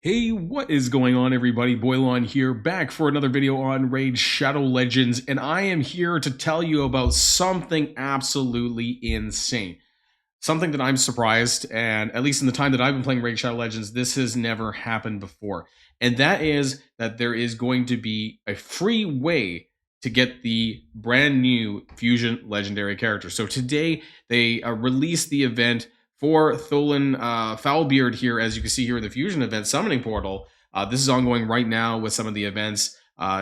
Hey, what is going on, everybody? Boilon here, back for another video on Raid Shadow Legends, and I am here to tell you about something absolutely insane. Something that I'm surprised, and at least in the time that I've been playing Raid Shadow Legends, this has never happened before. And that is that there is going to be a free way to get the brand new Fusion Legendary character. So today, they released the event for Tholen Foulbeard here, as you can see here in the Fusion event summoning portal. This is ongoing right now with some of the events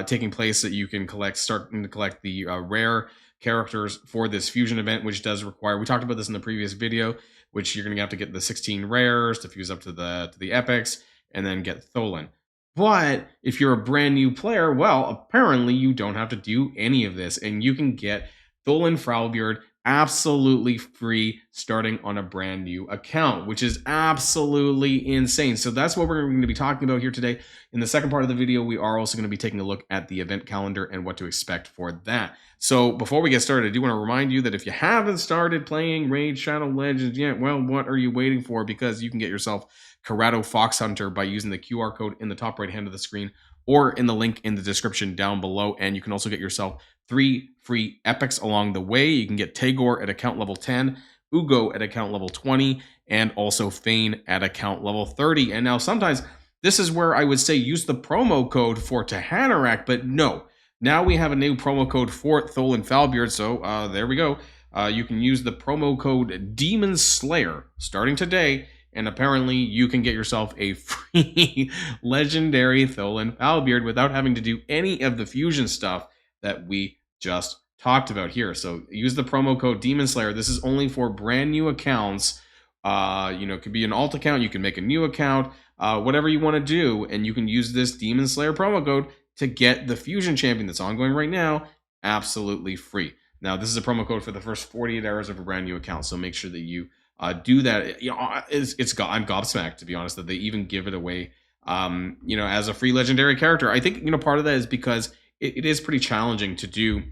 taking place that you can starting to collect the rare characters for this Fusion event, which does require, we talked about this in the previous video, which you're going to have to get the 16 rares to fuse up to the epics and then get Tholen. But if you're a brand new player, well, apparently you don't have to do any of this, and you can get Tholen Foulbeard absolutely free starting on a brand new account, which is absolutely insane. So that's what we're going to be talking about here today. In the second part of the video, we are also going to be taking a look at the event calendar and what to expect for that. So before we get started, I do want to remind you that if you haven't started playing Raid Shadow Legends yet, well, what are you waiting for? Because you can get yourself Corrado Fox Hunter by using the QR code in the top right hand of the screen or in the link in the description down below. And you can also get yourself 3 free epics along the way. You can get Tagore at account level 10, Ugo at account level 20, and also Fane at account level 30. And now sometimes this is where I would say use the promo code for Tahanarak, but no. Now we have a new promo code for Tholen Foulbeard, so there we go. You can use the promo code Demon Slayer starting today, and apparently you can get yourself a free legendary Tholen Foulbeard without having to do any of the fusion stuff that we just talked about here. So use the promo code Demon Slayer. This is only for brand new accounts. It could be an alt account. You can make a new account, whatever you want to do, and you can use this Demon Slayer promo code to get the Fusion Champion that's ongoing right now absolutely free. Now, this is a promo code for the first 48 hours of a brand new account, so make sure that you do that. I'm gobsmacked, to be honest, that they even give it away, as a free legendary character. I think, part of that is because it is pretty challenging to do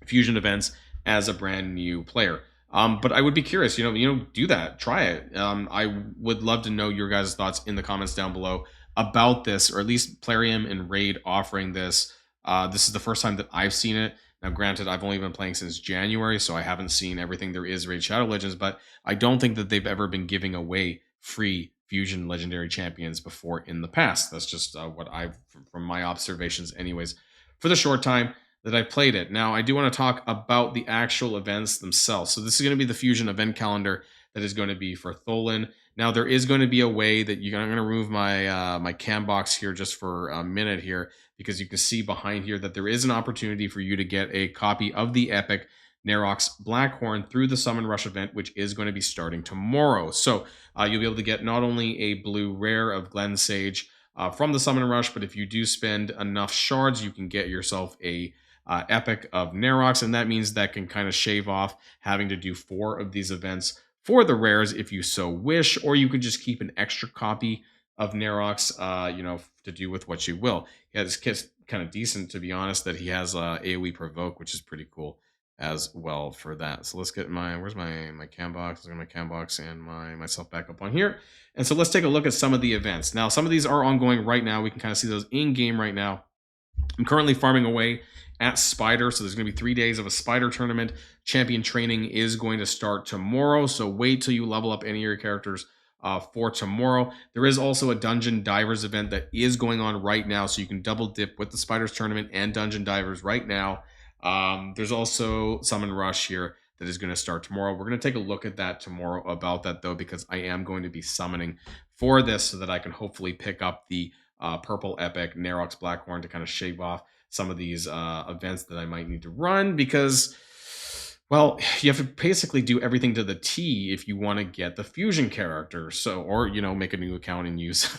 Fusion events as a brand new player. But I would be curious, do that, try it. I would love to know your guys' thoughts in the comments down below about this, or at least Plarium and Raid offering this. This is the first time that I've seen it. Now, granted, I've only been playing since January, so I haven't seen everything there is Raid Shadow Legends, but I don't think that they've ever been giving away free Fusion Legendary Champions before in the past. That's just what from my observations anyways, for the short time that I played it. Now, I do want to talk about the actual events themselves. So this is going to be the Fusion event calendar that is going to be for Tholen. Now, there is going to be a way that I'm going to remove my my cam box here just for a minute here, because you can see behind here that there is an opportunity for you to get a copy of the epic Nerox Blackhorn through the Summon Rush event, which is going to be starting tomorrow. So you'll be able to get not only a blue rare of Glen Sage from the Summon Rush, but if you do spend enough shards, you can get yourself a epic of Nerox, and that means that can kind of shave off having to do 4 of these events for the rares if you so wish, or you could just keep an extra copy of Nerox, to do with what you will. Yeah, this kit's kind of decent, to be honest, that he has AoE Provoke, which is pretty cool as well for that. So let's get where's my cam box? Let's get my cam box and myself back up on here. And so let's take a look at some of the events. Now, some of these are ongoing right now. We can kind of see those in-game right now. I'm currently farming away at Spider, so there's going to be 3 days of a Spider tournament. Champion training is going to start tomorrow, so wait till you level up any of your characters for tomorrow. There is also a Dungeon Divers event that is going on right now, so you can double dip with the Spiders tournament and Dungeon Divers right now. There's also Summon Rush here that is going to start tomorrow. We're going to take a look at that tomorrow about that, though, because I am going to be summoning for this so that I can hopefully pick up the purple epic Nerox Blackhorn to kind of shave off some of these events that I might need to run, because, well, you have to basically do everything to the T if you want to get the Fusion character. So, or, make a new account and use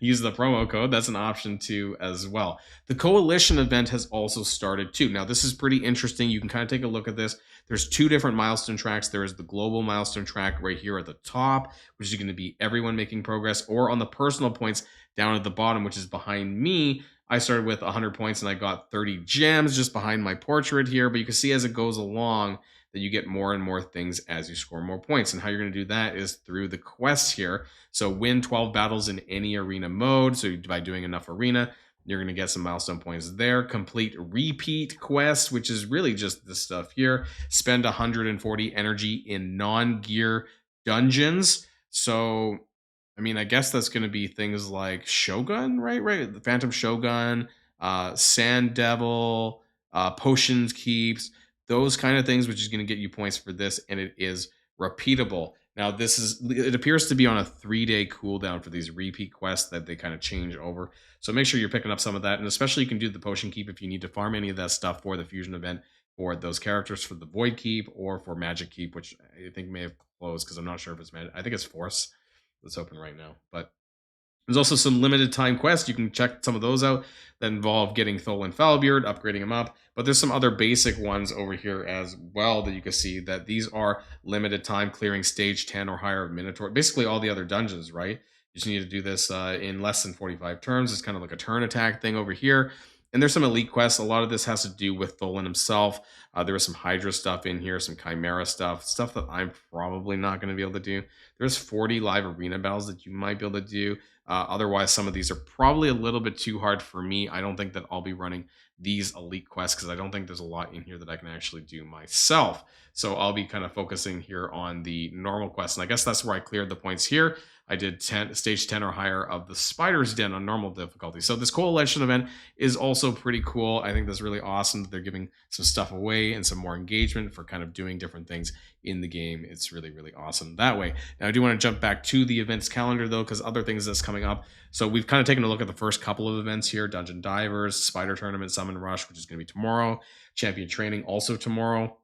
use the promo code. That's an option too as well. The Coalition event has also started too. Now, this is pretty interesting. You can kind of take a look at this. There's 2 different milestone tracks. There is the global milestone track right here at the top, which is going to be everyone making progress, or on the personal points down at the bottom, which is behind me. I started with 100 points and I got 30 gems just behind my portrait here, but you can see as it goes along that you get more and more things as you score more points. And how you're going to do that is through the quests here. So win 12 battles in any arena mode. So by doing enough arena, you're going to get some milestone points there. Complete repeat quest, which is really just this stuff here. Spend 140 energy in non-gear dungeons. So, I mean, I guess that's going to be things like Shogun, right? Right. The Phantom Shogun, Sand Devil, Potions Keeps, those kind of things, which is going to get you points for this. And it is repeatable. Now, it appears to be on a 3-day cooldown for these repeat quests that they kind of change over. So make sure you're picking up some of that. And especially you can do the Potion Keep if you need to farm any of that stuff for the fusion event for those characters for the Void Keep or for Magic Keep, which I think may have closed because I'm not sure if it's Magic. I think it's Force that's open right now. But there's also some limited time quests. You can check some of those out that involve getting Thol and Falbeard, upgrading them up. But there's some other basic ones over here as well that you can see that these are limited time clearing stage 10 or higher of Minotaur. Basically all the other dungeons, right? You just need to do this in less than 45 turns. It's kind of like a turn attack thing over here. And there's some elite quests. A lot of this has to do with Tholen himself. There was some Hydra stuff in here, some Chimera stuff that I'm probably not going to be able to do. There's 40 live arena battles that you might be able to do. Otherwise, some of these are probably a little bit too hard for me. I don't think that I'll be running these elite quests because I don't think there's a lot in here that I can actually do myself. So I'll be kind of focusing here on the normal quests. And I guess that's where I cleared the points here. I did stage 10 or higher of the Spider's Den on normal difficulty. So this Coalition event is also pretty cool. I think that's really awesome that they're giving some stuff away and some more engagement for kind of doing different things in the game. It's really, really awesome that way. Now, I do want to jump back to the events calendar, though, because other things that's coming up. So we've kind of taken a look at the first couple of events here. Dungeon Divers, Spider Tournament, Summon Rush, which is going to be tomorrow. Champion Training also tomorrow.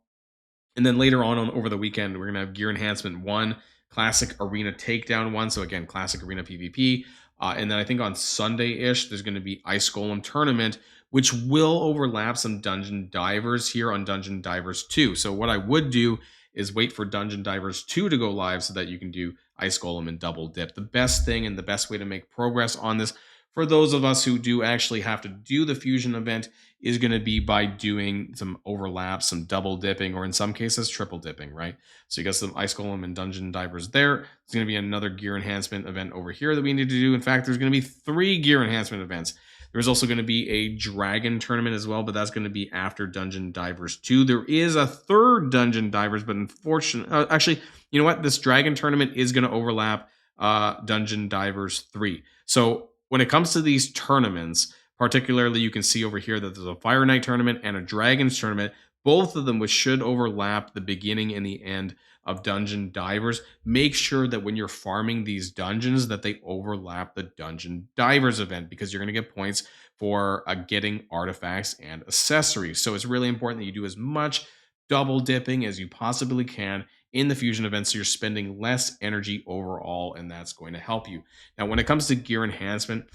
And then later on over the weekend, we're going to have Gear Enhancement 1, Classic Arena Takedown 1. So again, Classic Arena PvP. And then I think on Sunday-ish, there's going to be Ice Golem Tournament, which will overlap some Dungeon Divers here on Dungeon Divers 2. So what I would do is wait for Dungeon Divers 2 to go live so that you can do Ice Golem and Double Dip. The best thing and the best way to make progress on this for those of us who do actually have to do the fusion event is going to be by doing some overlaps, some double dipping, or in some cases, triple dipping, right? So you got some Ice Golem and Dungeon Divers there. There's going to be another gear enhancement event over here that we need to do. In fact, there's going to be 3 gear enhancement events. There's also going to be a Dragon Tournament as well, but that's going to be after Dungeon Divers 2. There is a 3rd Dungeon Divers, but unfortunately, actually, you know what? This Dragon Tournament is going to overlap Dungeon Divers 3. So when it comes to these tournaments, particularly you can see over here that there's a Fire Knight tournament and a Dragons tournament, both of them which should overlap the beginning and the end of Dungeon Divers. Make sure that when you're farming these dungeons that they overlap the Dungeon Divers event because you're going to get points for getting artifacts and accessories. So it's really important that you do as much double dipping as you possibly can in the fusion event so you're spending less energy overall, and that's going to help you. Now, when it comes to gear enhancement,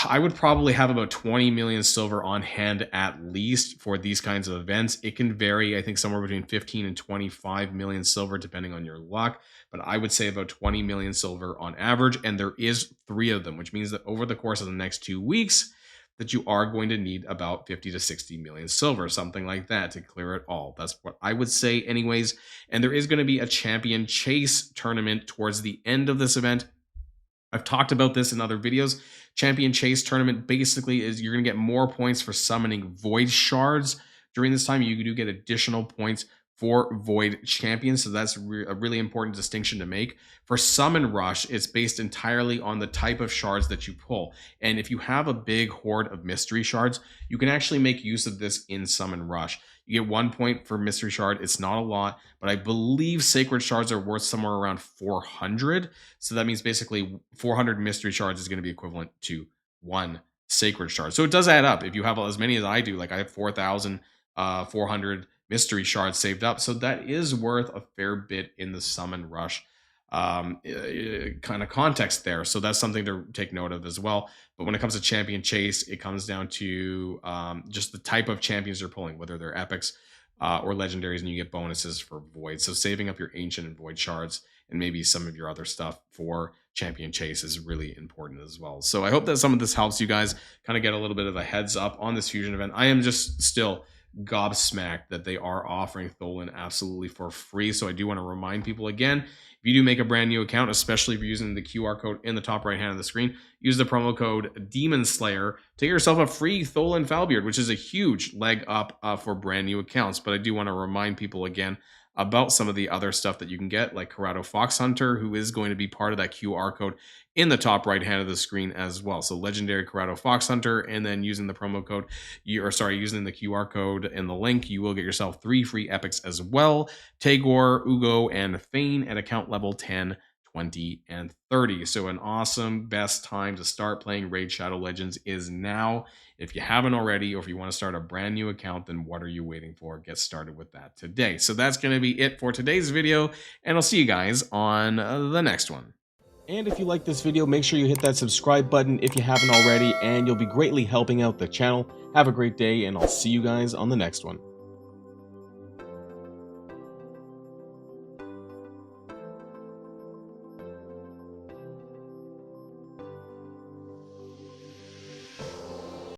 I would probably have about 20 million silver on hand at least for these kinds of events. It can vary, I think, somewhere between 15 and 25 million silver, depending on your luck. But I would say about 20 million silver on average. And there is 3 of them, which means that over the course of the next 2 weeks, that you are going to need about 50 to 60 million silver, something like that, to clear it all. That's what I would say anyways. And there is going to be a champion chase tournament towards the end of this event. I've talked about this in other videos. Champion Chase Tournament basically is you're going to get more points for summoning Void Shards. During this time, you do get additional points for Void Champions, so that's a really important distinction to make. For Summon Rush, it's based entirely on the type of shards that you pull. And if you have a big horde of Mystery Shards, you can actually make use of this in Summon Rush. You get 1 point for Mystery Shard. It's not a lot, but I believe Sacred Shards are worth somewhere around 400. So that means basically 400 Mystery Shards is going to be equivalent to 1 Sacred Shard. So it does add up. If you have as many as I do, like I have 4,400 Mystery Shards saved up. So that is worth a fair bit in the Summon Rush kind of context there. So that's something to take note of as well. But when it comes to Champion Chase, it comes down to just the type of champions you're pulling, whether they're epics or legendaries, and you get bonuses for Void. So saving up your Ancient and Void Shards and maybe some of your other stuff for Champion Chase is really important as well. So I hope that some of this helps you guys kind of get a little bit of a heads up on this fusion event. I am just still gobsmacked that they are offering Tholen absolutely for free. So I do want to remind people again, if you do make a brand new account, especially if you're using the QR code in the top right hand of the screen, use the promo code Demon Slayer to get yourself a free Tholen Falbeard, which is a huge leg up for brand new accounts. But I do want to remind people again about some of the other stuff that you can get, like Corrado Fox Hunter, who is going to be part of that QR code in the top right hand of the screen as well. So legendary Corrado Fox Hunter, and then using the promo code, using the QR code in the link, you will get yourself 3 free epics as well. Tagor, Ugo, and Thane at account level 10, 20, and 30. So an awesome best time to start playing Raid Shadow Legends is now. If you haven't already, or if you want to start a brand new account, then what are you waiting for? Get started with that today. So that's going to be it for today's video, and I'll see you guys on the next one. And if you like this video, make sure you hit that subscribe button if you haven't already, and you'll be greatly helping out the channel. Have a great day, and I'll see you guys on the next one.